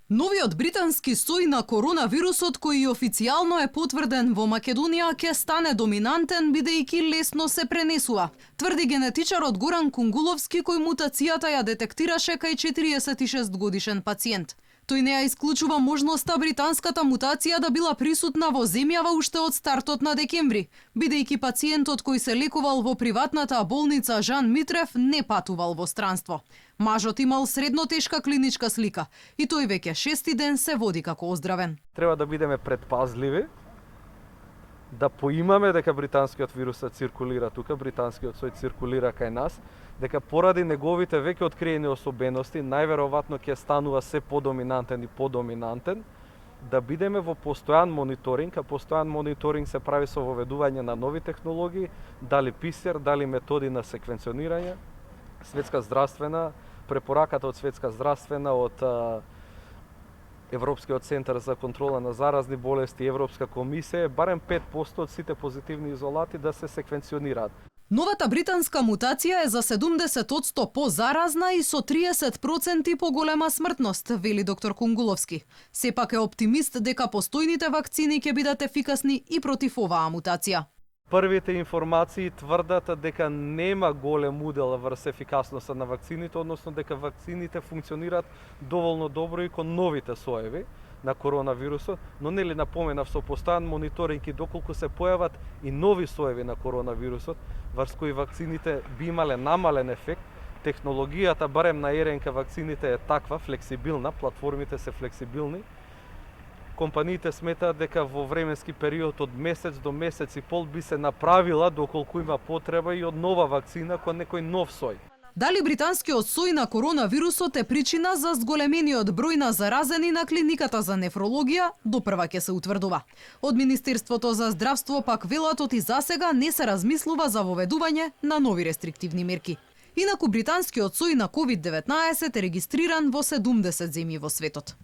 Новиот британски сој на коронавирусот, кој официјално е потврден во Македонија, ќе стане доминантен бидејќи лесно се пренесува, тврди генетичарот Горан Кунгуловски, кој мутацијата ја детектираше кај 46 годишен пациент. Тој не ја исклучува можноста британската мутација да била присутна во земјава уште од стартот на декември, бидејќи пациентот кој се лекувал во приватната болница Жан Митрев не патувал во странство. Мажот имал средно тешка клиничка слика и тој веќе 6-ти ден се води како оздравен. Треба да бидеме предпазливи, да поимаме дека британскиот вирус циркулира тука, британскиот сој циркулира кај нас, дека поради неговите веќе откриени особености, најверојатно ќе станува се подоминантен и подоминантен, да бидеме во постојан мониторинг, а постојан мониторинг се прави со воведување на нови технологии, дали ПСР, дали методи на секвенционирање. Светска здравствена, препораката од Светска здравствена, од Европскиот центар за контрола на заразни болести, Европска комисија, барем 5% од сите позитивни изолати да се секвенционираат. Новата британска мутација е за 70% позаразна и со 30% поголема смртност, вели доктор Кунгуловски. Сепак е оптимист дека постојните вакцини ќе бидат ефикасни и против оваа мутација. Првите информации тврдат дека нема голем удел врз ефикасноста на вакцините, односно дека вакцините функционираат доволно добро и кон новите соеви на коронавирусот, но нели напоменав со постојан мониторинг и доколку се појават и нови соеви на коронавирусот, врз кои вакцините би имале намален ефект, технологијата барем на РНК вакцините е таква, флексибилна, платформите се флексибилни. Компаниите сметаат дека во временски период од месец до месец и пол би се направила доколку има потреба и од нова вакцина кон некој нов сој. Дали британскиот сој на коронавирусот е причина за зголемениот број на заразени на клиниката за нефрологија, допрва ќе се утврдува. Од Министерството за здравство пак велат и засега не се размислува за воведување на нови рестриктивни мерки. Инаку британскиот сој на COVID-19 е регистриран во 70 земји во светот.